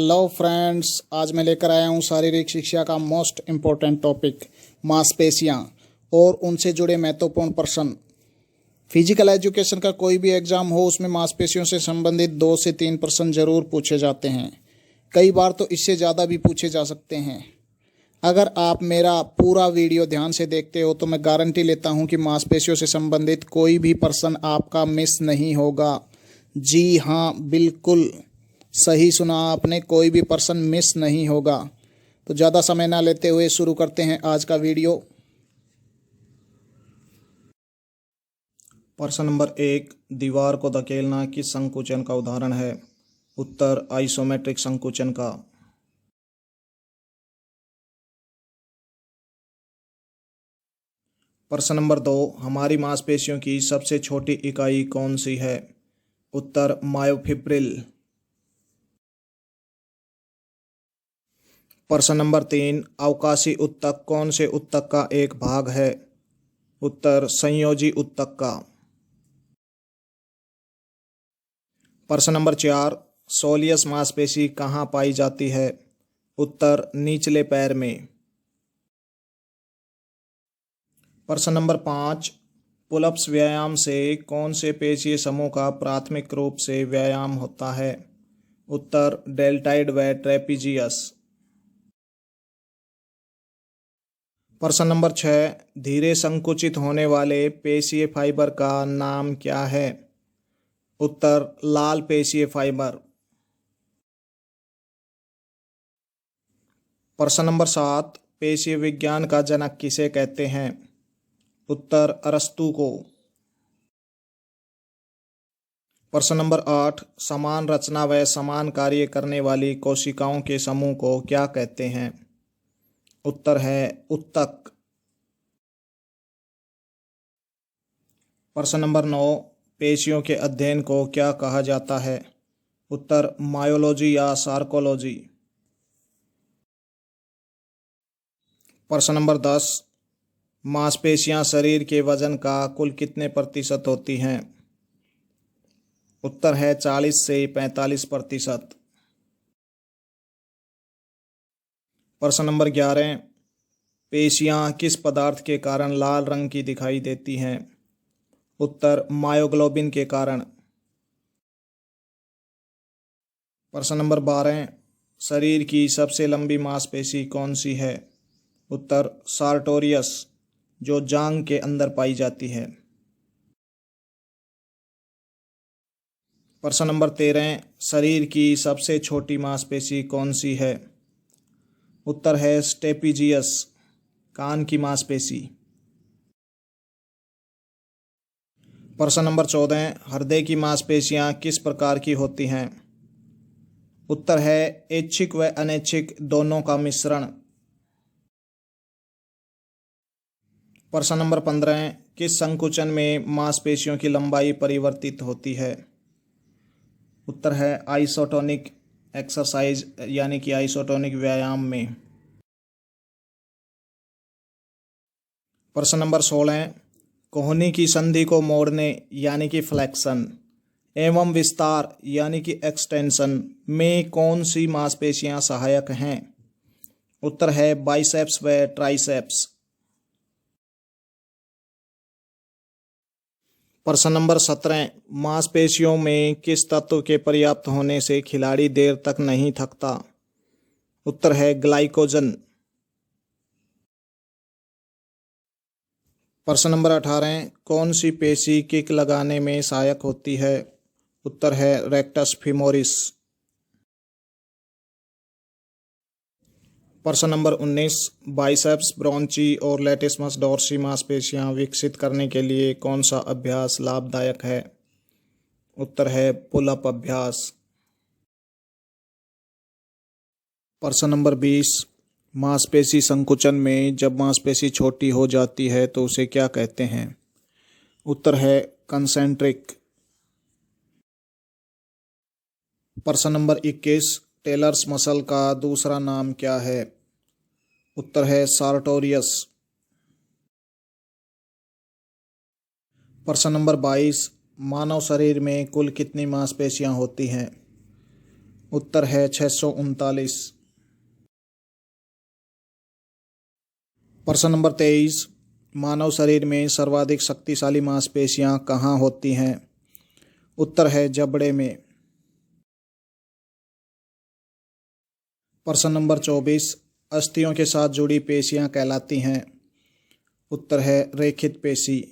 Hello friends, आज मैं लेकर आया हूँ शारीरिक शिक्षा का मोस्ट इम्पोर्टेंट टॉपिक मांसपेशियाँ और उनसे जुड़े महत्वपूर्ण प्रश्न। फिजिकल एजुकेशन का कोई भी एग्जाम हो, उसमें मांसपेशियों से संबंधित 2 से 3 प्रश्न जरूर पूछे जाते हैं। कई बार तो इससे ज़्यादा भी पूछे जा सकते हैं। अगर आप मेरा पूरा वीडियो ध्यान से देखते हो तो मैं गारंटी लेता हूँ कि मांसपेशियों से संबंधित कोई भी प्रश्न आपका मिस नहीं होगा। जी हाँ, बिल्कुल सही सुना आपने, कोई भी प्रश्न मिस नहीं होगा। तो ज़्यादा समय ना लेते हुए शुरू करते हैं आज का वीडियो। प्रश्न नंबर 1, दीवार को धकेलना किस संकुचन का उदाहरण है? उत्तर, आइसोमेट्रिक संकुचन का। प्रश्न नंबर 2, हमारी मांसपेशियों की सबसे छोटी इकाई कौन सी है? उत्तर, मायोफिब्रिल। प्रश्न नंबर 3, अवकाशी उत्तक कौन से उत्तक का एक भाग है? उत्तर, संयोजी उत्तक का। प्रश्न नंबर 4, सोलियस मांसपेशी कहाँ पाई जाती है? उत्तर, निचले पैर में। प्रश्न नंबर 5, पुलअप्स व्यायाम से कौन से पेशीय समूह का प्राथमिक रूप से व्यायाम होता है? उत्तर, डेल्टाइड व ट्रेपीजियस। प्रश्न नंबर 6, धीरे संकुचित होने वाले पेशीय फाइबर का नाम क्या है? उत्तर, लाल पेशीय फाइबर। प्रश्न नंबर 7, पेशीय विज्ञान का जनक किसे कहते हैं? उत्तर, अरस्तू को। प्रश्न नंबर 8, समान रचना व समान कार्य करने वाली कोशिकाओं के समूह को क्या कहते हैं? उत्तर है उत्तक। प्रश्न नंबर 9, पेशियों के अध्ययन को क्या कहा जाता है? उत्तर, मायोलॉजी या सार्कोलॉजी। प्रश्न नंबर 10, मांसपेशियां शरीर के वजन का कुल कितने प्रतिशत होती हैं? उत्तर है 40 से 45%। प्रश्न नंबर 11, पेशियां किस पदार्थ के कारण लाल रंग की दिखाई देती हैं? उत्तर, मायोग्लोबिन के कारण। प्रश्न नंबर 12, शरीर की सबसे लंबी मांसपेशी कौन सी है? उत्तर, सार्टोरियस, जो जांघ के अंदर पाई जाती है। प्रश्न नंबर 13, शरीर की सबसे छोटी मांसपेशी कौन सी है? उत्तर है स्टेपिजियस, कान की मांसपेशी। प्रश्न नंबर 14, हृदय की मांसपेशियां किस प्रकार की होती हैं? उत्तर है ऐच्छिक व अनैच्छिक दोनों का मिश्रण। प्रश्न नंबर 15, किस संकुचन में मांसपेशियों की लंबाई परिवर्तित होती है? उत्तर है आइसोटोनिक एक्सरसाइज यानी कि आइसोटोनिक व्यायाम में। प्रश्न नंबर 16, कोहनी की संधि को मोड़ने यानी कि फ्लेक्शन एवं विस्तार यानी कि एक्सटेंशन में कौन सी मांसपेशियां सहायक हैं? उत्तर है बाइसेप्स व ट्राइसेप्स। प्रश्न नंबर 17, मांसपेशियों में किस तत्व के पर्याप्त होने से खिलाड़ी देर तक नहीं थकता? उत्तर है ग्लाइकोजन। प्रश्न नंबर 18, कौन सी पेशी किक लगाने में सहायक होती है? उत्तर है रेक्टस फीमोरिस। प्रश्न नंबर 19, बाइसेप्स ब्रोंची और लेटिसमस डोर्सी मांसपेशियां विकसित करने के लिए कौन सा अभ्यास लाभदायक है? उत्तर है पुल अप अभ्यास। प्रश्न नंबर 20, मांसपेशी संकुचन में जब मांसपेशी छोटी हो जाती है तो उसे क्या कहते हैं? उत्तर है कंसेंट्रिक। प्रश्न नंबर 21, टेलर्स मसल का दूसरा नाम क्या है? उत्तर है सार्टोरियस। प्रश्न नंबर 22, मानव शरीर में कुल कितनी मांसपेशियां होती हैं? उत्तर है 639। प्रश्न नंबर 23, मानव शरीर में सर्वाधिक शक्तिशाली मांसपेशियां कहाँ होती हैं? उत्तर है जबड़े में। प्रश्न नंबर 24, अस्थियों के साथ जुड़ी पेशियां कहलाती हैं? उत्तर है रेखित पेशी,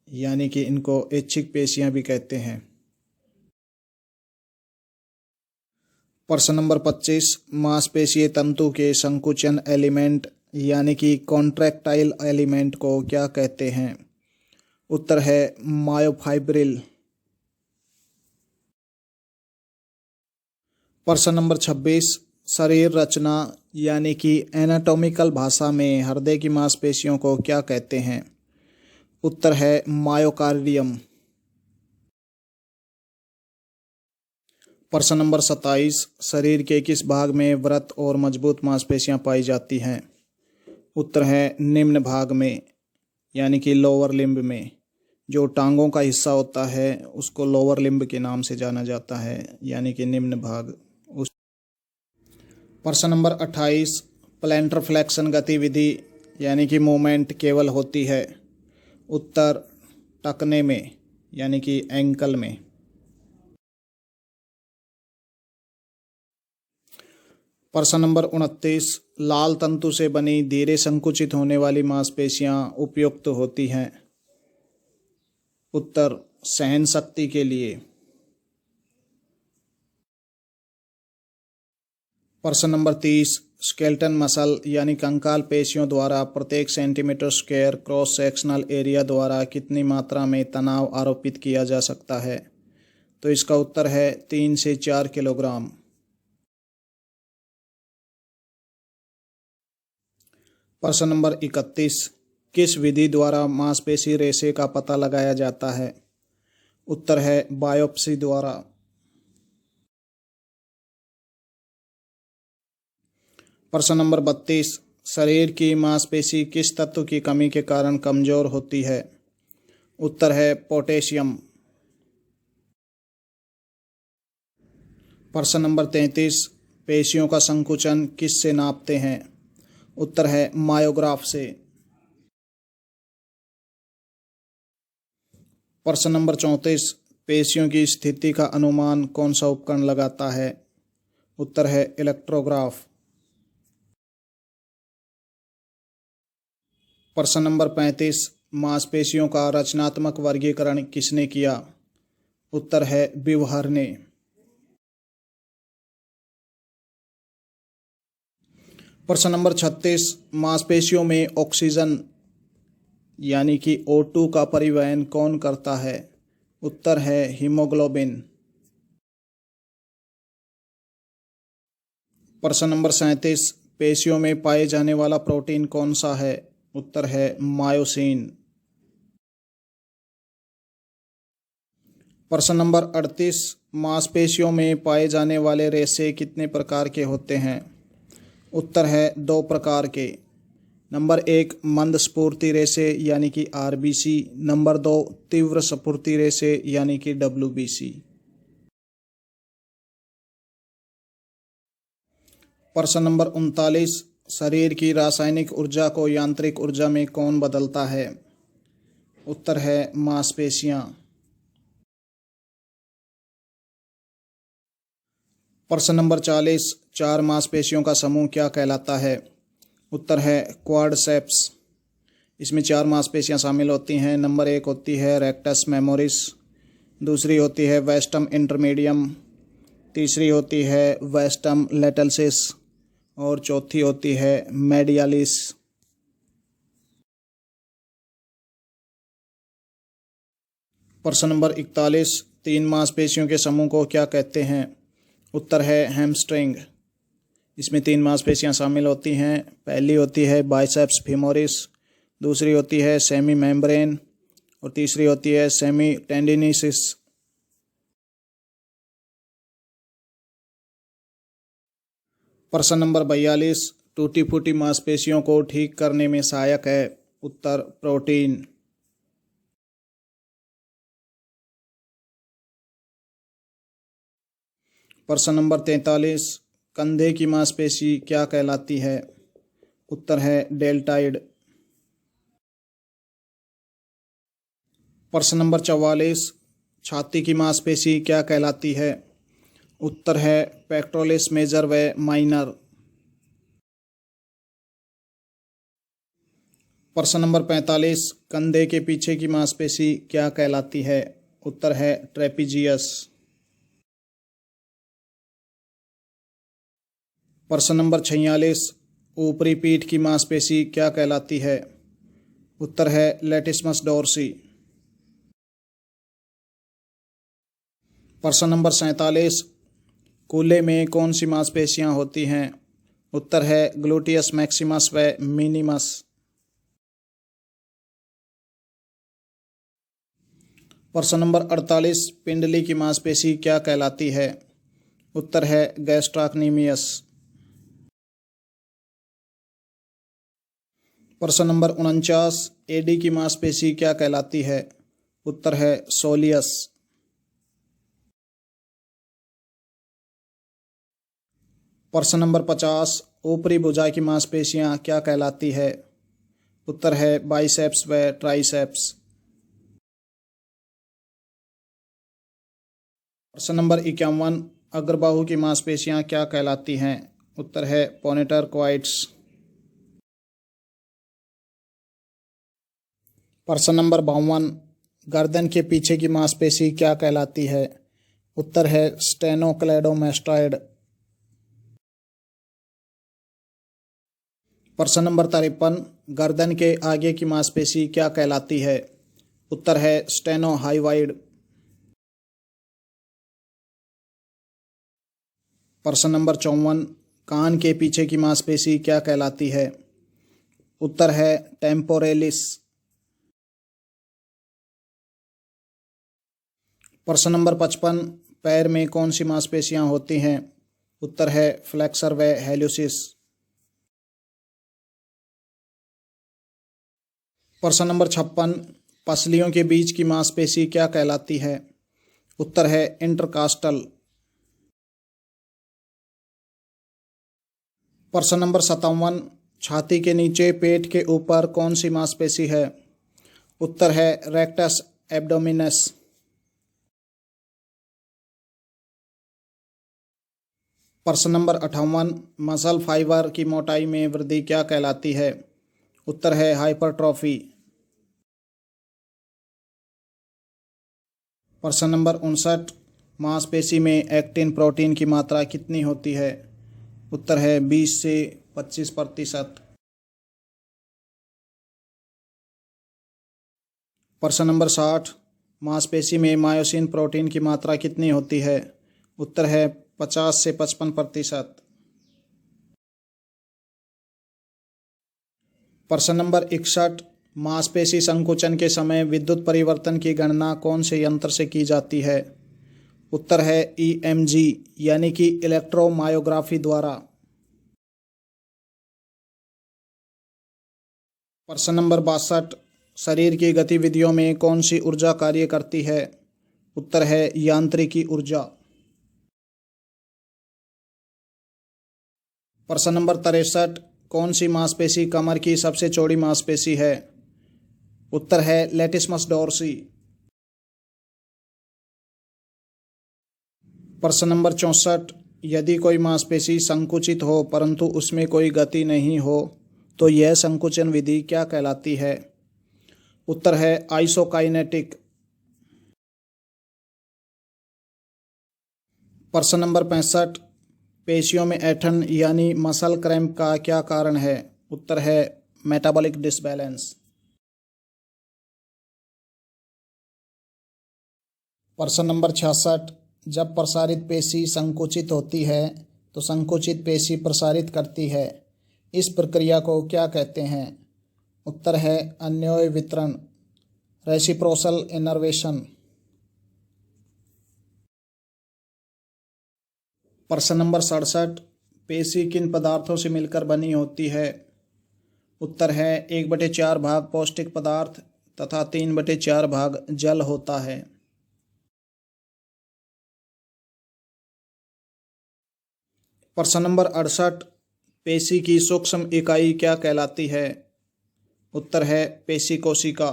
यानी कि इनको ऐच्छिक पेशियां भी कहते हैं। प्रश्न नंबर 25, मांसपेशीय तंतु के संकुचन एलिमेंट यानी कि कॉन्ट्रैक्टाइल एलिमेंट को क्या कहते हैं? उत्तर है मायोफाइब्रिल। प्रश्न नंबर 26, शरीर रचना यानी कि एनाटॉमिकल भाषा में हृदय की मांसपेशियों को क्या कहते हैं? उत्तर है मायोकार्डियम। प्रश्न नंबर 27, शरीर के किस भाग में वृत्त और मजबूत मांसपेशियां पाई जाती हैं? उत्तर है निम्न भाग में, यानी कि लोअर लिम्ब में। जो टांगों का हिस्सा होता है उसको लोअर लिम्ब के नाम से जाना जाता है, यानी कि निम्न भाग। प्रश्न नंबर 28, प्लैंटर फ्लेक्शन गतिविधि यानी कि मूवमेंट केवल होती है? उत्तर टखने में, यानी कि एंकल में। प्रश्न नंबर 29, लाल तंतु से बनी धीरे संकुचित होने वाली मांसपेशियां उपयुक्त होती हैं? उत्तर सहन शक्ति के लिए। प्रश्न नंबर 30, स्केलेटन मसल यानी कंकाल पेशियों द्वारा प्रत्येक centimetre square cross sectional area द्वारा कितनी मात्रा में तनाव आरोपित किया जा सकता है? तो इसका उत्तर है 3 से 4 किलोग्राम। प्रश्न नंबर 31, किस विधि द्वारा मांसपेशी रेशे का पता लगाया जाता है? उत्तर है बायोप्सी द्वारा। प्रश्न नंबर 32, शरीर की मांसपेशी किस तत्व की कमी के कारण कमजोर होती है? उत्तर है पोटेशियम। प्रश्न नंबर 33, पेशियों का संकुचन किससे नापते हैं? उत्तर है मायोग्राफ से। प्रश्न नंबर 34, पेशियों की स्थिति का अनुमान कौन सा उपकरण लगाता है? उत्तर है इलेक्ट्रोग्राफ। प्रश्न नंबर 35, मांसपेशियों का रचनात्मक वर्गीकरण किसने किया? उत्तर है बिवहर ने। प्रश्न नंबर 36, मांसपेशियों में ऑक्सीजन यानी कि O2 का परिवहन कौन करता है? उत्तर है हीमोग्लोबिन। प्रश्न नंबर 37, पेशियों में पाए जाने वाला प्रोटीन कौन सा है? उत्तर है मायोसिन। प्रश्न नंबर 38, मांसपेशियों में पाए जाने वाले रेशे कितने प्रकार के होते हैं? उत्तर है 2 प्रकार के। नंबर 1 मंद स्फूर्ति रेशे यानी कि RBC, नंबर 2 तीव्र स्फूर्ति रेशे यानी कि WBC। प्रश्न नंबर 39, शरीर की रासायनिक ऊर्जा को यांत्रिक ऊर्जा में कौन बदलता है? उत्तर है मांसपेशियां। प्रश्न नंबर 40, 4 मांसपेशियों का समूह क्या कहलाता है? उत्तर है क्वाड्रिसेप्स। इसमें 4 मांसपेशियां शामिल होती हैं। नंबर 1 होती है रेक्टस मेमोरिस, दूसरी होती है वेस्टम इंटरमीडियम, तीसरी होती है वेस्टम लेटल्सिस और चौथी होती है मेडियालिस। प्रश्न नंबर 41, 3 मांसपेशियों के समूह को क्या कहते हैं? उत्तर है हैमस्ट्रिंग। इसमें 3 मांसपेशियां शामिल होती हैं। पहली होती है बाइसेप्स फीमोरिस, दूसरी होती है सेमी मेम्ब्रेन और तीसरी होती है सेमी टेंडिनिसिस। प्रश्न नंबर 42, टूटी फूटी मांसपेशियों को ठीक करने में सहायक है? उत्तर प्रोटीन। प्रश्न नंबर 43, कंधे की मांसपेशी क्या कहलाती है? उत्तर है डेल्टाइड। प्रश्न नंबर 44, छाती की मांसपेशी क्या कहलाती है? उत्तर है पेक्टोरलिस मेजर व माइनर। प्रश्न नंबर 45, कंधे के पीछे की मांसपेशी क्या कहलाती है? उत्तर है ट्रेपीजियस। प्रश्न नंबर 46, ऊपरी पीठ की मांसपेशी क्या कहलाती है? उत्तर है लेटिसमस डोर्सी। प्रश्न नंबर 47, कूल्हे में कौन सी मांसपेशियां होती हैं? उत्तर है ग्लूटियस मैक्सिमस व मिनिमस। प्रश्न नंबर 48, पिंडली की मांसपेशी क्या कहलाती है? उत्तर है गैस्ट्राक्नीमियस। प्रश्न नंबर 49, एडी की मांसपेशी क्या कहलाती है? उत्तर है सोलियस। प्रश्न नंबर 50, ऊपरी भुजा की मांसपेशियां क्या कहलाती है? उत्तर है बाइसेप्स व ट्राइसेप्स। प्रश्न नंबर 51, अग्रबाहु की मांसपेशियां क्या कहलाती हैं? उत्तर है पोनेटर क्वाइट्स। प्रश्न नंबर 52, गर्दन के पीछे की मांसपेशी क्या कहलाती है? उत्तर है स्टेनोक्लेडोमेस्टॉइड। प्रश्न नंबर 53, गर्दन के आगे की मांसपेशी क्या कहलाती है? उत्तर है स्टेनोहाइवाइड। प्रश्न नंबर 54, कान के पीछे की मांसपेशी क्या कहलाती है? उत्तर है टेम्पोरेलिस। प्रश्न नंबर 55, पैर में कौन सी मांसपेशियां होती हैं? उत्तर है फ्लेक्सर व हेल्यूसिस। प्रश्न नंबर 56, पसलियों के बीच की मांसपेशी क्या कहलाती है? उत्तर है इंटरकास्टल। प्रश्न नंबर 57, छाती के नीचे पेट के ऊपर कौन सी मांसपेशी है? उत्तर है रेक्टस एब्डोमिनस। प्रश्न नंबर 58, मसल फाइबर की मोटाई में वृद्धि क्या कहलाती है? उत्तर है हाइपरट्रॉफी। प्रश्न नंबर 59, मांसपेशी में एक्टिन प्रोटीन की मात्रा कितनी होती है? उत्तर है 20 से 25%। प्रश्न नंबर 60, मांसपेशी में मायोसिन प्रोटीन की मात्रा कितनी होती है? उत्तर है 50 से 55%। प्रश्न नंबर 61, मांसपेशी संकुचन के समय विद्युत परिवर्तन की गणना कौन से यंत्र से की जाती है? उत्तर है ईएमजी यानी कि इलेक्ट्रोमायोग्राफी द्वारा। प्रश्न नंबर 62, शरीर की गतिविधियों में कौन सी ऊर्जा कार्य करती है? उत्तर है यांत्रिकी ऊर्जा। प्रश्न नंबर 63, कौन सी मांसपेशी कमर की सबसे चौड़ी मांसपेशी है? उत्तर है लेटिसमस डोर्सी। प्रश्न नंबर 64, यदि कोई मांसपेशी संकुचित हो परंतु उसमें कोई गति नहीं हो तो यह संकुचन विधि क्या कहलाती है? उत्तर है आइसोकाइनेटिक। प्रश्न नंबर 65, पेशियों में ऐंठन यानी मसल क्रैम्प का क्या कारण है? उत्तर है मेटाबॉलिक डिसबैलेंस। प्रश्न नंबर 66, जब प्रसारित पेशी संकुचित होती है तो संकुचित पेशी प्रसारित करती है, इस प्रक्रिया को क्या कहते हैं? उत्तर है अन्योन्य वितरण, रेसिप्रोकल इनर्वेशन। प्रश्न नंबर 67, पेशी किन पदार्थों से मिलकर बनी होती है? उत्तर है 1/4 भाग पौष्टिक पदार्थ तथा 3/4 भाग जल होता है। प्रश्न नंबर 68, पेशी की सूक्ष्म इकाई क्या कहलाती है? उत्तर है पेशी कोशिका।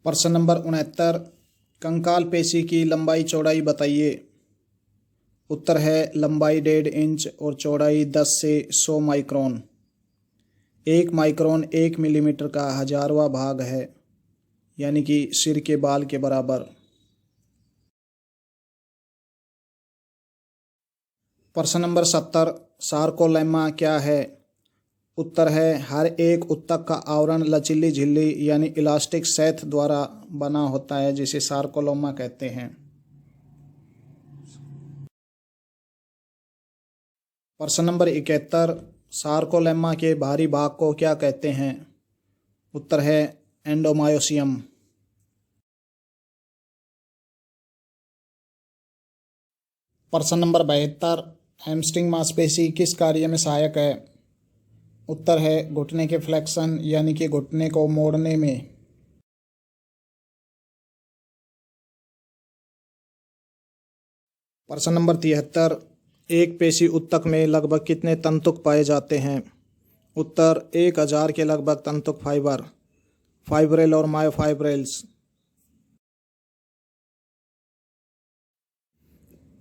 प्रश्न नंबर 69, कंकाल पेशी की लंबाई चौड़ाई बताइए। उत्तर है लंबाई 1.5 इंच और चौड़ाई 10 से 100 माइक्रोन। 1 माइक्रोन 1 मिलीमीटर का 1000वां भाग है, यानी कि सिर के बाल के बराबर। प्रश्न नंबर 70, सार्कोलेमा क्या है? उत्तर है हर एक ऊतक का आवरण लचीली झिल्ली यानी इलास्टिक शैथ द्वारा बना होता है, जिसे सार्कोलेमा कहते हैं। प्रश्न नंबर 71, सार्कोलेमा के बाहरी भाग को क्या कहते हैं? उत्तर है एंडोमायोसियम। प्रश्न नंबर 72, हैमस्ट्रिंग मांसपेशी किस कार्य में सहायक है? उत्तर है घुटने के फ्लेक्शन यानी कि घुटने को मोड़ने में। प्रश्न नंबर 73, एक पेशी ऊतक में लगभग कितने तंतुक पाए जाते हैं? उत्तर 1000 के लगभग तंतुक फाइबर, फाइब्रिल और मायोफाइब्रिल्स।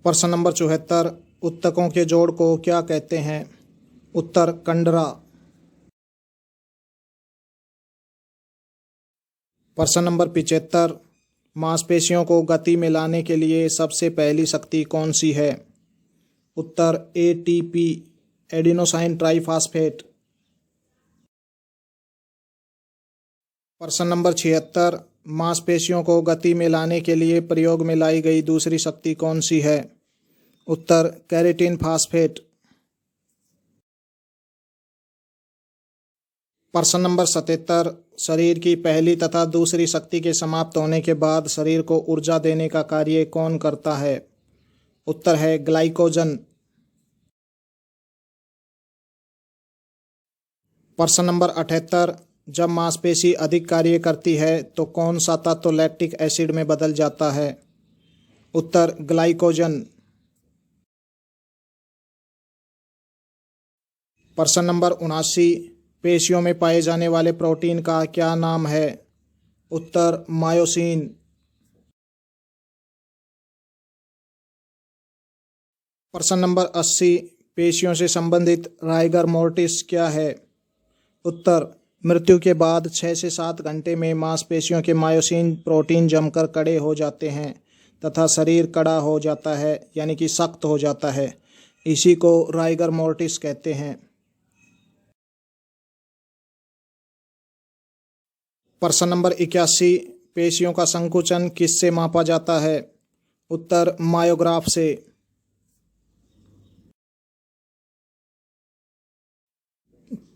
प्रश्न नंबर 74, ऊतकों के जोड़ को क्या कहते हैं? उत्तर कंडरा। प्रश्न नंबर 75, मांसपेशियों को गति में लाने के लिए सबसे पहली शक्ति कौन सी है? उत्तर एटीपी, एडिनोसाइन ट्राइफॉस्फेट। प्रश्न नंबर 76, मांसपेशियों को गति में लाने के लिए प्रयोग में लाई गई दूसरी शक्ति कौन सी है? उत्तर केराटिन फास्फेट। प्रश्न नंबर 77, शरीर की पहली तथा दूसरी शक्ति के समाप्त होने के बाद शरीर को ऊर्जा देने का कार्य कौन करता है? उत्तर है ग्लाइकोजन। प्रश्न नंबर 78, जब मांसपेशी अधिक कार्य करती है तो कौन सा तत्व लैक्टिक एसिड में बदल जाता है? उत्तर ग्लाइकोजन। प्रश्न नंबर 79, पेशियों में पाए जाने वाले प्रोटीन का क्या नाम है? उत्तर मायोसिन। प्रश्न नंबर 80, पेशियों से संबंधित राइगर मोर्टिस क्या है? उत्तर मृत्यु के बाद 6 से 7 घंटे में मांसपेशियों के मायोसिन प्रोटीन जमकर कड़े हो जाते हैं तथा शरीर कड़ा हो जाता है, यानी कि सख्त हो जाता है। इसी को राइगर मोर्टिस कहते हैं। प्रश्न नंबर 81, पेशियों का संकुचन किससे मापा जाता है? उत्तर मायोग्राफ से।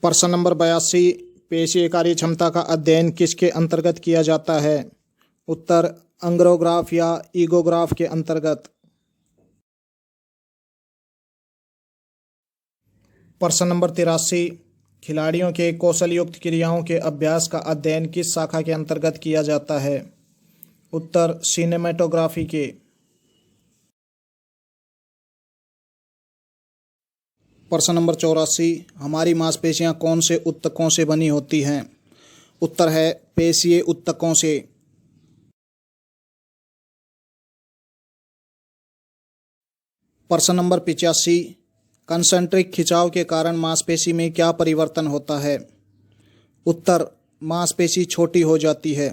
प्रश्न नंबर 82, पेशीय कार्य क्षमता का अध्ययन किसके अंतर्गत किया जाता है? उत्तर अंग्रोग्राफ या ईगोग्राफ के अंतर्गत। प्रश्न नंबर 83, खिलाड़ियों के कौशल युक्त क्रियाओं के अभ्यास का अध्ययन किस शाखा के अंतर्गत किया जाता है? उत्तर सिनेमेटोग्राफी के। प्रश्न नंबर 84, हमारी मांसपेशियां कौन से ऊतकों से बनी होती हैं? उत्तर है पेशीय ऊतकों से। प्रश्न नंबर 85, कंसेंट्रिक खिंचाव के कारण मांसपेशी में क्या परिवर्तन होता है? उत्तर मांसपेशी छोटी हो जाती है।